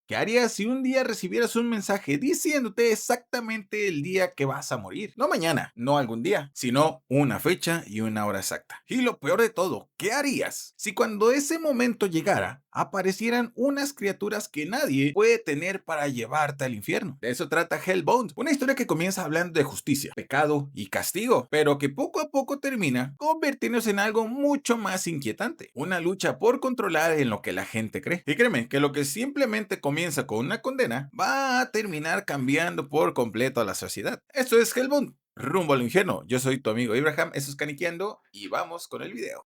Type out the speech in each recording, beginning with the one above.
¿Qué harías si un día recibieras un mensaje diciéndote exactamente el día que vas a morir? No mañana, no algún día, sino una fecha y una hora exacta. Y lo peor de todo, ¿qué harías si cuando ese momento llegara aparecieran unas criaturas que nadie puede tener para llevarte al infierno? De eso trata Hellbound, una historia que comienza hablando de justicia, pecado y castigo, pero que poco a poco termina convirtiéndose en algo mucho más inquietante, una lucha por controlar en lo que la gente cree. Y créeme que lo que simplemente comienza con una condena va a terminar cambiando por completo a la sociedad. Esto es Hellbound, rumbo al infierno. Yo soy tu amigo Abraham, eso es Caniqueando y vamos con el video.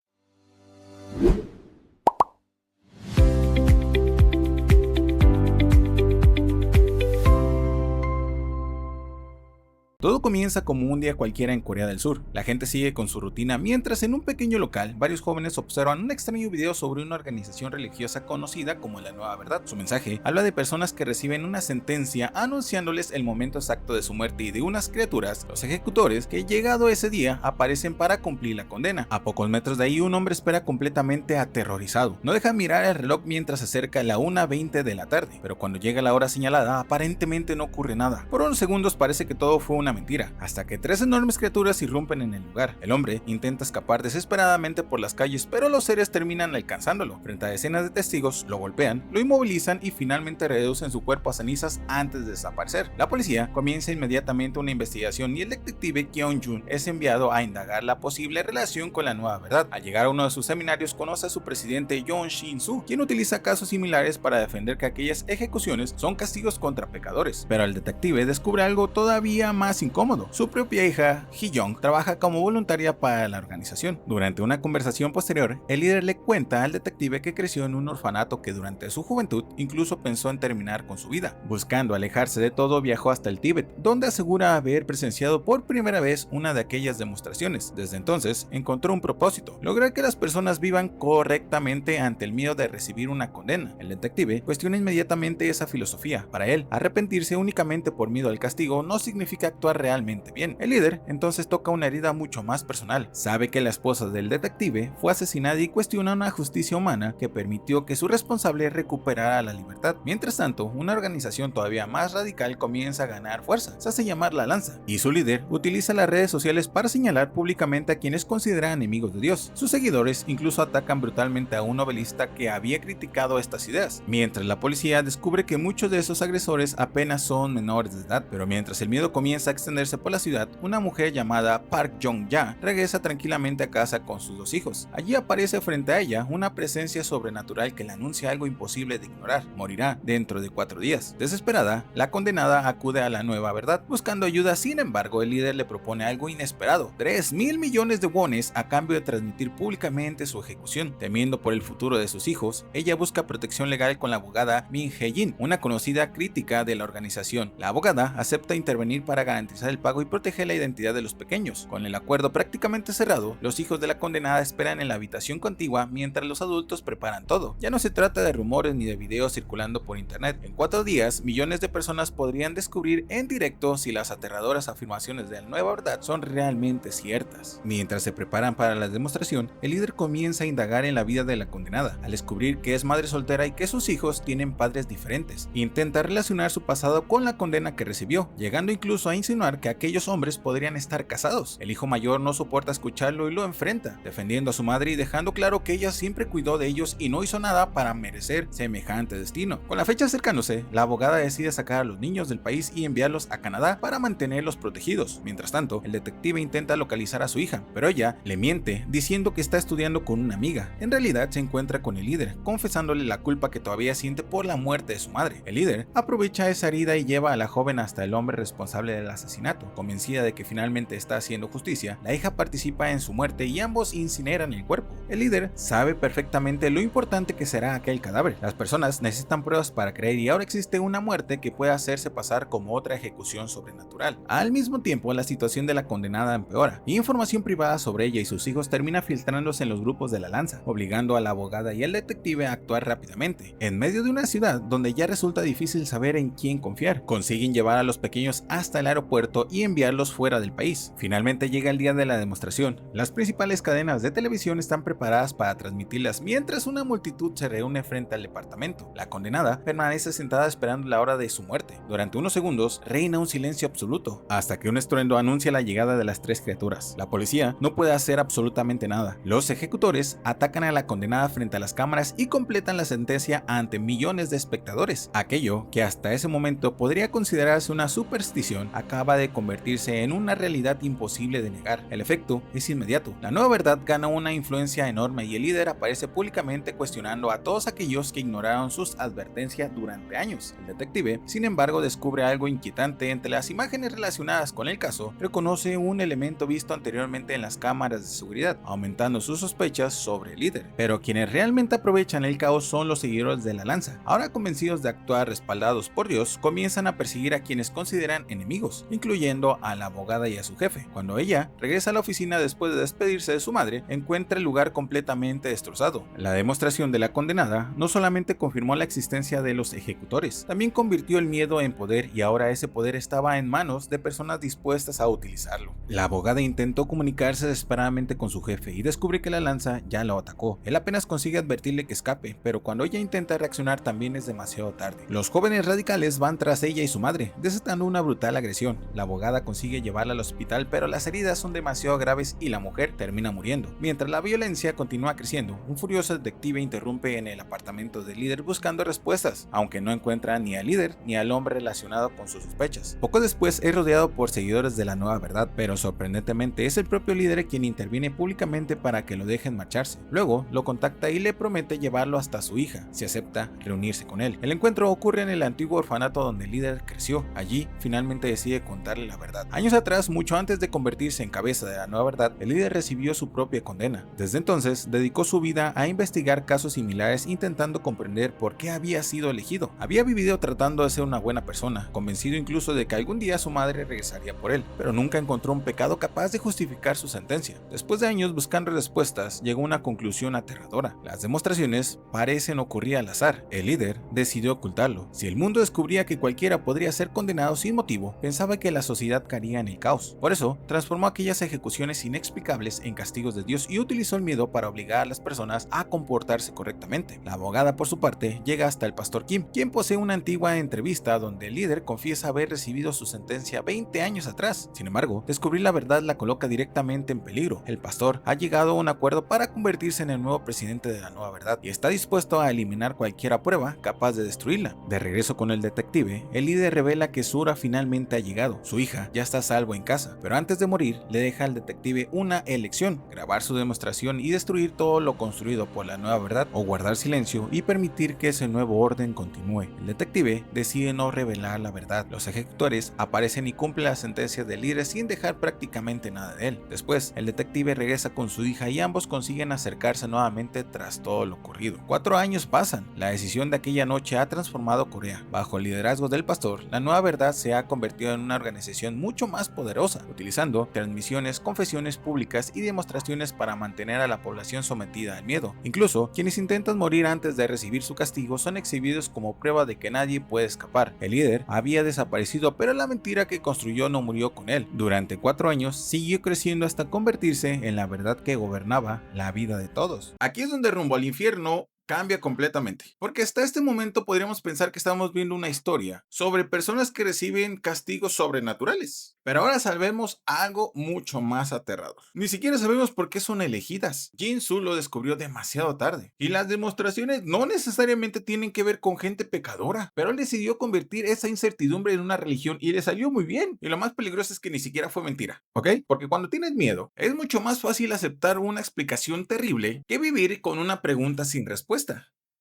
Todo comienza como un día cualquiera en Corea del Sur. La gente sigue con su rutina mientras en un pequeño local varios jóvenes observan un extraño video sobre una organización religiosa conocida como la Nueva Verdad. Su mensaje habla de personas que reciben una sentencia anunciándoles el momento exacto de su muerte y de unas criaturas, los ejecutores, que llegado ese día aparecen para cumplir la condena. A pocos metros de ahí un hombre espera completamente aterrorizado. No deja mirar el reloj mientras se acerca la 1:20 de la tarde, pero cuando llega la hora señalada aparentemente no ocurre nada. Por unos segundos parece que todo fue una mentira, hasta que tres enormes criaturas irrumpen en el lugar. El hombre intenta escapar desesperadamente por las calles, pero los seres terminan alcanzándolo. Frente a decenas de testigos, lo golpean, lo inmovilizan y finalmente reducen su cuerpo a cenizas antes de desaparecer. La policía comienza inmediatamente una investigación y el detective Kyung-jun es enviado a indagar la posible relación con la Nueva Verdad. Al llegar a uno de sus seminarios conoce a su presidente Yoon Shin-soo, quien utiliza casos similares para defender que aquellas ejecuciones son castigos contra pecadores. Pero el detective descubre algo todavía más incómodo. Su propia hija, Hee-young, trabaja como voluntaria para la organización. Durante una conversación posterior, el líder le cuenta al detective que creció en un orfanato que durante su juventud incluso pensó en terminar con su vida. Buscando alejarse de todo, viajó hasta el Tíbet, donde asegura haber presenciado por primera vez una de aquellas demostraciones. Desde entonces, encontró un propósito: lograr que las personas vivan correctamente ante el miedo de recibir una condena. El detective cuestiona inmediatamente esa filosofía. Para él, arrepentirse únicamente por miedo al castigo no significa actuar realmente bien. El líder entonces toca una herida mucho más personal. Sabe que la esposa del detective fue asesinada y cuestiona una justicia humana que permitió que su responsable recuperara la libertad. Mientras tanto, una organización todavía más radical comienza a ganar fuerza. Se hace llamar La Lanza, y su líder utiliza las redes sociales para señalar públicamente a quienes considera enemigos de Dios. Sus seguidores incluso atacan brutalmente a un novelista que había criticado estas ideas, mientras la policía descubre que muchos de esos agresores apenas son menores de edad. Pero mientras el miedo comienza a extenderse por la ciudad, una mujer llamada Park Jong-ja regresa tranquilamente a casa con sus dos hijos. Allí aparece frente a ella una presencia sobrenatural que le anuncia algo imposible de ignorar: morirá dentro de 4 días. Desesperada, la condenada acude a la Nueva Verdad buscando ayuda. Sin embargo, el líder le propone algo inesperado: 3.000 millones de wones a cambio de transmitir públicamente su ejecución. Temiendo por el futuro de sus hijos, ella busca protección legal con la abogada Min Hye-jin, una conocida crítica de la organización. La abogada acepta intervenir para garantizar el pago y proteger la identidad de los pequeños. Con el acuerdo prácticamente cerrado, los hijos de la condenada esperan en la habitación contigua mientras los adultos preparan todo. Ya no se trata de rumores ni de videos circulando por internet. En 4 días, millones de personas podrían descubrir en directo si las aterradoras afirmaciones de la Nueva Verdad son realmente ciertas. Mientras se preparan para la demostración, el líder comienza a indagar en la vida de la condenada, al descubrir que es madre soltera y que sus hijos tienen padres diferentes. Intenta relacionar su pasado con la condena que recibió, llegando incluso a insinuar que aquellos hombres podrían estar casados. El hijo mayor no soporta escucharlo y lo enfrenta, defendiendo a su madre y dejando claro que ella siempre cuidó de ellos y no hizo nada para merecer semejante destino. Con la fecha acercándose, la abogada decide sacar a los niños del país y enviarlos a Canadá para mantenerlos protegidos. Mientras tanto, el detective intenta localizar a su hija, pero ella le miente diciendo que está estudiando con una amiga. En realidad se encuentra con el líder, confesándole la culpa que todavía siente por la muerte de su madre. El líder aprovecha esa herida y lleva a la joven hasta el hombre responsable del asesinato. Convencida de que finalmente está haciendo justicia, la hija participa en su muerte y ambos incineran el cuerpo. El líder sabe perfectamente lo importante que será aquel cadáver. Las personas necesitan pruebas para creer y ahora existe una muerte que puede hacerse pasar como otra ejecución sobrenatural. Al mismo tiempo, la situación de la condenada empeora y información privada sobre ella y sus hijos termina filtrándose en los grupos de La Lanza, obligando a la abogada y al detective a actuar rápidamente. En medio de una ciudad donde ya resulta difícil saber en quién confiar, consiguen llevar a los pequeños hasta el aeropuerto aeropuerto y enviarlos fuera del país. Finalmente llega el día de la demostración. Las principales cadenas de televisión están preparadas para transmitirlas mientras una multitud se reúne frente al departamento. La condenada permanece sentada esperando la hora de su muerte. Durante unos segundos reina un silencio absoluto, hasta que un estruendo anuncia la llegada de las tres criaturas. La policía no puede hacer absolutamente nada. Los ejecutores atacan a la condenada frente a las cámaras y completan la sentencia ante millones de espectadores. Aquello que hasta ese momento podría considerarse una superstición acaba de convertirse en una realidad imposible de negar. El efecto es inmediato. La nueva verdad gana una influencia enorme y el líder aparece públicamente cuestionando a todos aquellos que ignoraron sus advertencias durante años. El detective, sin embargo, descubre algo inquietante. Entre las imágenes relacionadas con el caso, reconoce un elemento visto anteriormente en las cámaras de seguridad, aumentando sus sospechas sobre el líder. Pero quienes realmente aprovechan el caos son los seguidores de la lanza. Ahora convencidos de actuar respaldados por Dios, comienzan a perseguir a quienes consideran enemigos, incluyendo a la abogada y a su jefe. Cuando ella regresa a la oficina después de despedirse de su madre, encuentra el lugar completamente destrozado. La demostración de la condenada no solamente confirmó la existencia de los ejecutores, también convirtió el miedo en poder y ahora ese poder estaba en manos de personas dispuestas a utilizarlo. La abogada intentó comunicarse desesperadamente con su jefe y descubre que la lanza ya lo atacó. Él apenas consigue advertirle que escape, pero cuando ella intenta reaccionar también es demasiado tarde. Los jóvenes radicales van tras ella y su madre, desatando una brutal agresión. La abogada consigue llevarla al hospital, pero las heridas son demasiado graves y la mujer termina muriendo. Mientras la violencia continúa creciendo, un furioso detective interrumpe en el apartamento del líder buscando respuestas, aunque no encuentra ni al líder ni al hombre relacionado con sus sospechas. Poco después es rodeado por seguidores de la nueva verdad, pero sorprendentemente es el propio líder quien interviene públicamente para que lo dejen marcharse. Luego lo contacta y le promete llevarlo hasta su hija, si acepta reunirse con él. El encuentro ocurre en el antiguo orfanato donde el líder creció. Allí finalmente decide contarle la verdad. Años atrás, mucho antes de convertirse en cabeza de la nueva verdad, el líder recibió su propia condena. Desde entonces dedicó su vida a investigar casos similares, intentando comprender por qué había sido elegido. Había vivido tratando de ser una buena persona, convencido incluso de que algún día su madre regresaría por él, pero nunca encontró un pecado capaz de justificar su sentencia. Después de años buscando respuestas, llegó a una conclusión aterradora. Las demostraciones parecen ocurrir al azar. El líder decidió ocultarlo. Si el mundo descubría que cualquiera podría ser condenado sin motivo, pensaba que la sociedad caería en el caos. Por eso, transformó aquellas ejecuciones inexplicables en castigos de Dios y utilizó el miedo para obligar a las personas a comportarse correctamente. La abogada, por su parte, llega hasta el pastor Kim, quien posee una antigua entrevista donde el líder confiesa haber recibido su sentencia 20 años atrás. Sin embargo, descubrir la verdad la coloca directamente en peligro. El pastor ha llegado a un acuerdo para convertirse en el nuevo presidente de la nueva verdad y está dispuesto a eliminar cualquier prueba capaz de destruirla. De regreso con el detective, el líder revela que su hora finalmente ha llegado. Su hija ya está a salvo en casa, pero antes de morir le deja al detective una elección: grabar su demostración y destruir todo lo construido por la nueva verdad, o guardar silencio y permitir que ese nuevo orden continúe. El detective decide no revelar la verdad. Los ejecutores aparecen y cumplen la sentencia del líder sin dejar prácticamente nada de él. Después, el detective regresa con su hija y ambos consiguen acercarse nuevamente tras todo lo ocurrido. 4 años pasan. La decisión de aquella noche ha transformado Corea. Bajo el liderazgo del pastor, la nueva verdad se ha convertido en una organización mucho más poderosa, utilizando transmisiones, confesiones públicas y demostraciones para mantener a la población sometida al miedo. Incluso, quienes intentan morir antes de recibir su castigo son exhibidos como prueba de que nadie puede escapar. El líder había desaparecido, pero la mentira que construyó no murió con él. Durante 4 años siguió creciendo hasta convertirse en la verdad que gobernaba la vida de todos. Aquí es donde Rumbo al Infierno cambia completamente, porque hasta este momento podríamos pensar que estamos viendo una historia sobre personas que reciben castigos sobrenaturales, pero ahora sabemos algo mucho más aterrador. Ni siquiera sabemos por qué son elegidas. Jin-Soo lo descubrió demasiado tarde, y las demostraciones no necesariamente tienen que ver con gente pecadora, pero él decidió convertir esa incertidumbre en una religión y le salió muy bien. Y lo más peligroso es que ni siquiera fue mentira, ¿ok? Porque cuando tienes miedo, es mucho más fácil aceptar una explicación terrible que vivir con una pregunta sin respuesta.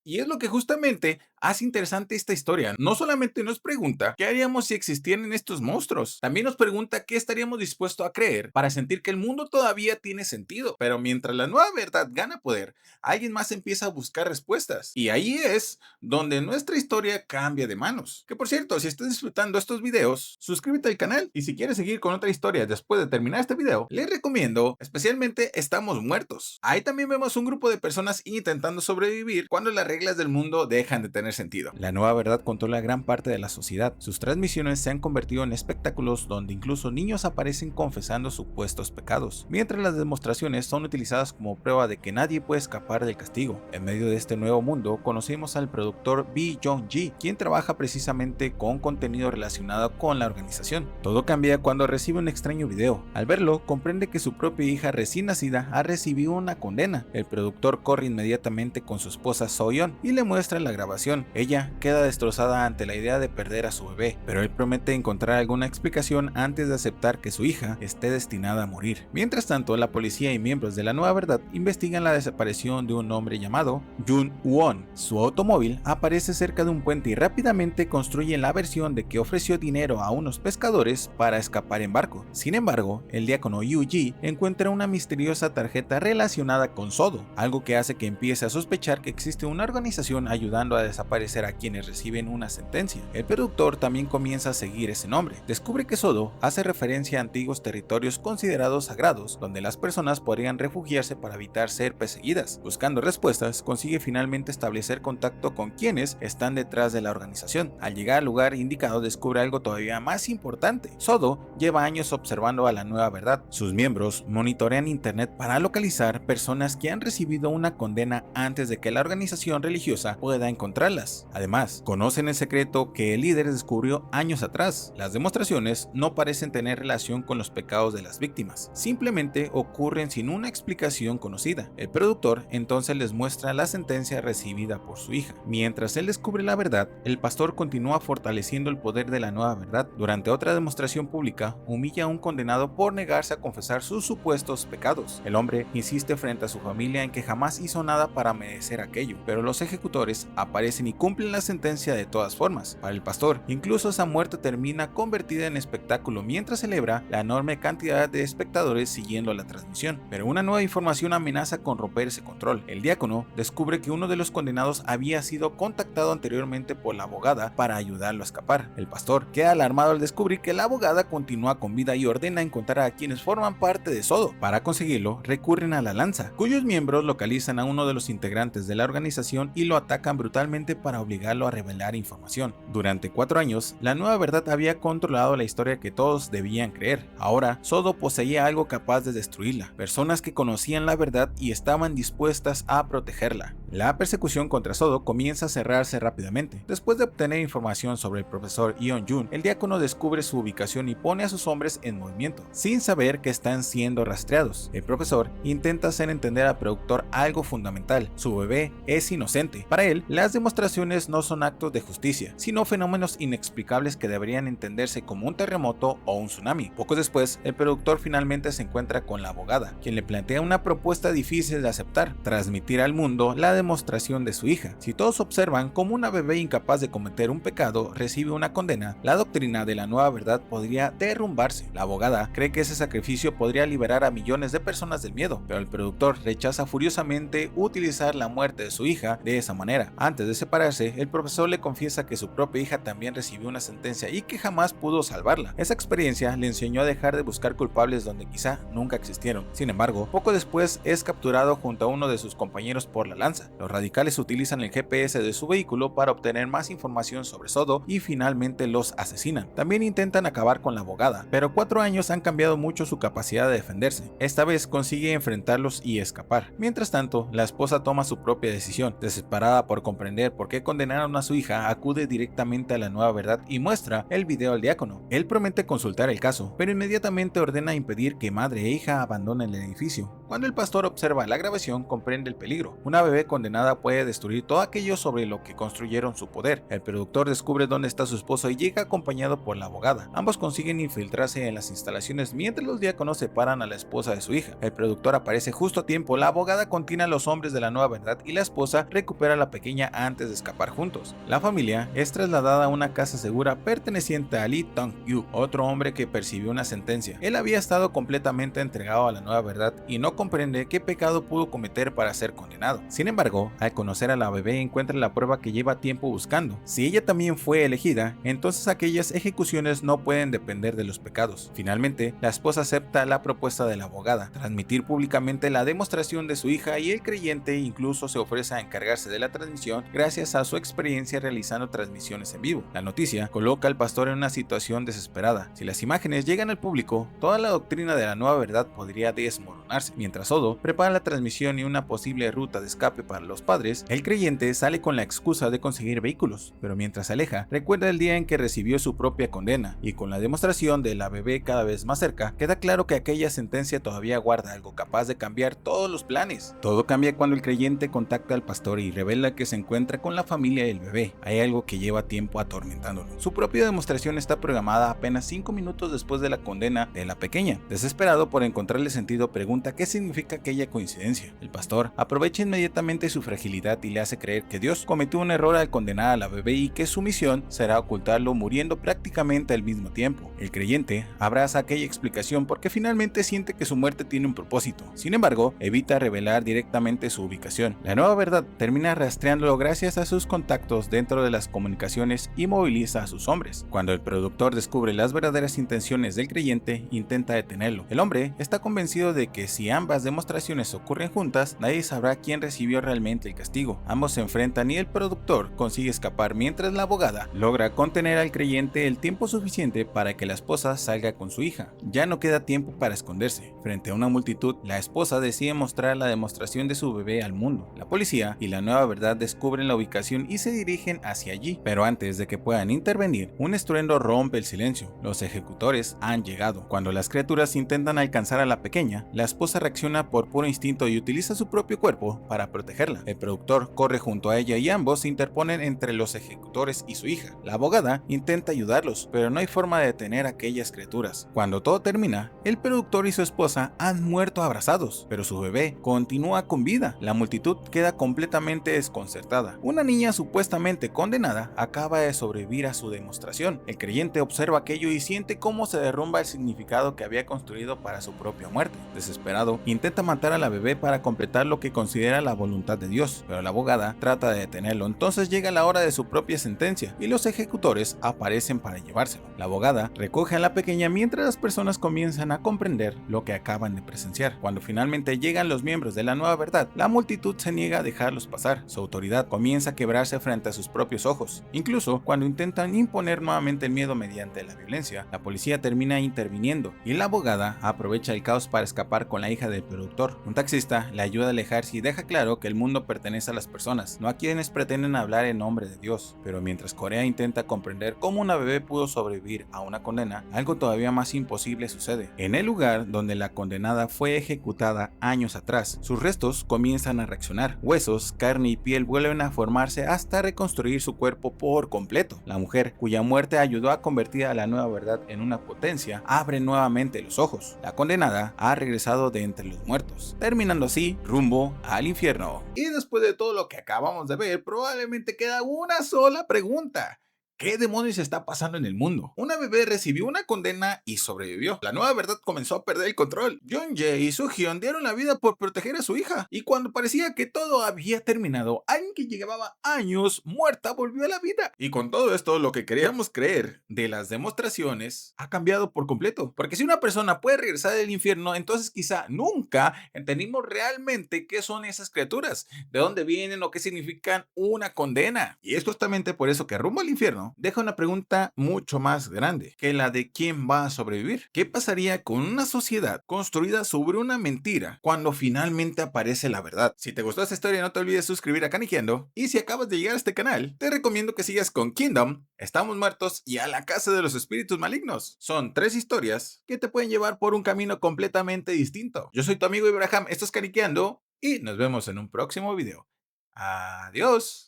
Y es lo que justamente hace interesante esta historia. No solamente nos pregunta qué haríamos si existieran estos monstruos, también nos pregunta qué estaríamos dispuestos a creer para sentir que el mundo todavía tiene sentido. Pero mientras la nueva verdad gana poder, alguien más empieza a buscar respuestas. Y ahí es donde nuestra historia cambia de manos. Que por cierto, si estás disfrutando estos videos, suscríbete al canal. Y si quieres seguir con otra historia después de terminar este video, les recomiendo especialmente Estamos Muertos. Ahí también vemos un grupo de personas intentando sobrevivir cuando la regla reglas del mundo dejan de tener sentido. La nueva verdad controla gran parte de la sociedad. Sus transmisiones se han convertido en espectáculos donde incluso niños aparecen confesando supuestos pecados, mientras las demostraciones son utilizadas como prueba de que nadie puede escapar del castigo. En medio de este nuevo mundo, conocemos al productor Bae Jong-gi, quien trabaja precisamente con contenido relacionado con la organización. Todo cambia cuando recibe un extraño video. Al verlo, comprende que su propia hija recién nacida ha recibido una condena. El productor corre inmediatamente con su esposa So-yeon y le muestra la grabación. Ella queda destrozada ante la idea de perder a su bebé, pero él promete encontrar alguna explicación antes de aceptar que su hija esté destinada a morir. Mientras tanto, la policía y miembros de la Nueva Verdad investigan la desaparición de un hombre llamado Jun Won. Su automóvil aparece cerca de un puente y rápidamente construyen la versión de que ofreció dinero a unos pescadores para escapar en barco. Sin embargo, el diácono Yu-ji encuentra una misteriosa tarjeta relacionada con Sodo, algo que hace que empiece a sospechar que existe una organización ayudando a desaparecer a quienes reciben una sentencia. El productor también comienza a seguir ese nombre. Descubre que Sodo hace referencia a antiguos territorios considerados sagrados, donde las personas podrían refugiarse para evitar ser perseguidas. Buscando respuestas, consigue finalmente establecer contacto con quienes están detrás de la organización. Al llegar al lugar indicado, descubre algo todavía más importante. Sodo lleva años observando a la Nueva Verdad. Sus miembros monitorean internet para localizar personas que han recibido una condena antes de que la organización religiosa pueda encontrarlas. Además, conocen el secreto que el líder descubrió años atrás. Las demostraciones no parecen tener relación con los pecados de las víctimas, simplemente ocurren sin una explicación conocida. El productor entonces les muestra la sentencia recibida por su hija. Mientras él descubre la verdad, el pastor continúa fortaleciendo el poder de la Nueva Verdad. Durante otra demostración pública, humilla a un condenado por negarse a confesar sus supuestos pecados. El hombre insiste frente a su familia en que jamás hizo nada para merecer aquello, pero los ejecutores aparecen y cumplen la sentencia de todas formas. Para el pastor, incluso esa muerte termina convertida en espectáculo mientras celebra la enorme cantidad de espectadores siguiendo la transmisión. Pero una nueva información amenaza con romper ese control. El diácono descubre que uno de los condenados había sido contactado anteriormente por la abogada para ayudarlo a escapar. El pastor queda alarmado al descubrir que la abogada continúa con vida y ordena encontrar a quienes forman parte de Sodo. Para conseguirlo, recurren a la lanza, cuyos miembros localizan a uno de los integrantes de la organización y lo atacan brutalmente para obligarlo a revelar información. Durante 4 años, la Nueva Verdad había controlado la historia que todos debían creer. Ahora, Sodo poseía algo capaz de destruirla, personas que conocían la verdad y estaban dispuestas a protegerla. La persecución contra Sodo comienza a cerrarse rápidamente. Después de obtener información sobre el profesor Yeon-jun, el diácono descubre su ubicación y pone a sus hombres en movimiento, sin saber que están siendo rastreados. El profesor intenta hacer entender al productor algo fundamental: su bebé es inocente. Para él, las demostraciones no son actos de justicia, sino fenómenos inexplicables que deberían entenderse como un terremoto o un tsunami. Poco después, el productor finalmente se encuentra con la abogada, quien le plantea una propuesta difícil de aceptar: transmitir al mundo la demostración de su hija. Si todos observan cómo una bebé incapaz de cometer un pecado recibe una condena, la doctrina de la Nueva Verdad podría derrumbarse. La abogada cree que ese sacrificio podría liberar a millones de personas del miedo, pero el productor rechaza furiosamente utilizar la muerte de su hija de esa manera. Antes de separarse, el profesor le confiesa que su propia hija también recibió una sentencia y que jamás pudo salvarla. Esa experiencia le enseñó a dejar de buscar culpables donde quizá nunca existieron. Sin embargo, poco después es capturado junto a uno de sus compañeros por la lanza. Los radicales utilizan el GPS de su vehículo para obtener más información sobre Sodo y finalmente los asesinan. También intentan acabar con la abogada, pero 4 años han cambiado mucho su capacidad de defenderse. Esta vez consigue enfrentarlos y escapar. Mientras tanto, la esposa toma su propia decisión. Desesperada por comprender por qué condenaron a su hija, acude directamente a la Nueva Verdad y muestra el video al diácono. Él promete consultar el caso, pero inmediatamente ordena impedir que madre e hija abandonen el edificio. Cuando el pastor observa la grabación, comprende el peligro. Una bebé condenada puede destruir todo aquello sobre lo que construyeron su poder. El productor descubre dónde está su esposo y llega acompañado por la abogada. Ambos consiguen infiltrarse en las instalaciones mientras los diáconos separan a la esposa de su hija. El productor aparece justo a tiempo, la abogada contiene a los hombres de la Nueva Verdad y la esposa recupera a la pequeña antes de escapar juntos. La familia es trasladada a una casa segura perteneciente a Lee Tong-yu, otro hombre que percibió una sentencia. Él había estado completamente entregado a la Nueva Verdad y no comprende qué pecado pudo cometer para ser condenado. Sin embargo, al conocer a la bebé encuentra la prueba que lleva tiempo buscando. Si ella también fue elegida, entonces aquellas ejecuciones no pueden depender de los pecados. Finalmente, la esposa acepta la propuesta de la abogada: transmitir públicamente la demostración de su hija, y el creyente incluso se ofrece a encargar encargarse de la transmisión gracias a su experiencia realizando transmisiones en vivo. La noticia coloca al pastor en una situación desesperada. Si las imágenes llegan al público, toda la doctrina de la nueva verdad podría desmoronarse. Mientras Odo prepara la transmisión y una posible ruta de escape para los padres, el creyente sale con la excusa de conseguir vehículos, pero mientras se aleja, recuerda el día en que recibió su propia condena, y con la demostración de la bebé cada vez más cerca, queda claro que aquella sentencia todavía guarda algo capaz de cambiar todos los planes. Todo cambia cuando el creyente contacta al pastor y revela que se encuentra con la familia del bebé. Hay algo que lleva tiempo atormentándolo. Su propia demostración está programada apenas 5 minutos después de la condena de la pequeña. Desesperado por encontrarle sentido, pregunta qué significa aquella coincidencia. El pastor aprovecha inmediatamente su fragilidad y le hace creer que Dios cometió un error al condenar a la bebé y que su misión será ocultarlo, muriendo prácticamente al mismo tiempo. El creyente abraza aquella explicación porque finalmente siente que su muerte tiene un propósito. Sin embargo, evita revelar directamente su ubicación. La nueva verdad termina rastreándolo gracias a sus contactos dentro de las comunicaciones y moviliza a sus hombres. Cuando el productor descubre las verdaderas intenciones del creyente, intenta detenerlo. El hombre está convencido de que si ambas demostraciones ocurren juntas, nadie sabrá quién recibió realmente el castigo. Ambos se enfrentan y el productor consigue escapar mientras la abogada logra contener al creyente el tiempo suficiente para que la esposa salga con su hija. Ya no queda tiempo para esconderse. Frente a una multitud, la esposa decide mostrar la demostración de su bebé al mundo. La policía y la nueva verdad descubren la ubicación y se dirigen hacia allí, pero antes de que puedan intervenir, un estruendo rompe el silencio. Los ejecutores han llegado. Cuando las criaturas intentan alcanzar a la pequeña, la esposa reacciona por puro instinto y utiliza su propio cuerpo para protegerla. El productor corre junto a ella y ambos se interponen entre los ejecutores y su hija. La abogada intenta ayudarlos, pero no hay forma de detener a aquellas criaturas. Cuando todo termina, el productor y su esposa han muerto abrazados, pero su bebé continúa con vida. La multitud queda completamente desconcertada. Una niña supuestamente condenada acaba de sobrevivir a su demostración. El creyente observa aquello y siente cómo se derrumba el significado que había construido para su propia muerte. Desesperado, intenta matar a la bebé para completar lo que considera la voluntad de Dios, pero la abogada trata de detenerlo. Entonces llega la hora de su propia sentencia y los ejecutores aparecen para llevárselo. La abogada recoge a la pequeña mientras las personas comienzan a comprender lo que acaban de presenciar. Cuando finalmente llegan los miembros de la nueva verdad, la multitud se niega a dejarlos pasar. Su autoridad comienza a quebrarse frente a sus propios ojos. Incluso cuando intentan imponer nuevamente el miedo mediante la violencia, la policía termina interviniendo y la abogada aprovecha el caos para escapar con la hija del productor. Un taxista le ayuda a alejarse y deja claro que el mundo pertenece a las personas, no a quienes pretenden hablar en nombre de Dios. Pero mientras Corea intenta comprender cómo una bebé pudo sobrevivir a una condena, algo todavía más imposible sucede. En el lugar donde la condenada fue ejecutada años atrás, sus restos comienzan a reaccionar. Huesos, carne y piel vuelven a formarse hasta reconstruir su cuerpo por completo. La mujer, cuya muerte ayudó a convertir a la nueva verdad en una potencia, abre nuevamente los ojos. La condenada ha regresado de entre los muertos, terminando así rumbo al infierno. Y después de todo lo que acabamos de ver, probablemente queda una sola pregunta. ¿Qué demonios está pasando en el mundo? Una bebé recibió una condena y sobrevivió. La nueva verdad comenzó a perder el control. Yeon-jae y Soo-hyun dieron la vida por proteger a su hija. Y cuando parecía que todo había terminado, alguien que llevaba años muerta volvió a la vida. Y con todo esto, lo que queríamos creer de las demostraciones ha cambiado por completo. Porque si una persona puede regresar del infierno, entonces quizá nunca entendimos realmente qué son esas criaturas, de dónde vienen o qué significan una condena. Y es justamente por eso que Rumbo al Infierno deja una pregunta mucho más grande que la de quién va a sobrevivir. ¿Qué pasaría con una sociedad construida sobre una mentira cuando finalmente aparece la verdad? Si te gustó esta historia, no te olvides suscribir a Caniqueando, y si acabas de llegar a este canal, te recomiendo que sigas con Kingdom, Estamos Muertos y A la Casa de los Espíritus Malignos. Son 3 historias que te pueden llevar por un camino completamente distinto. Yo soy tu amigo Ibrahim, esto es Caniqueando y nos vemos en un próximo video. Adiós.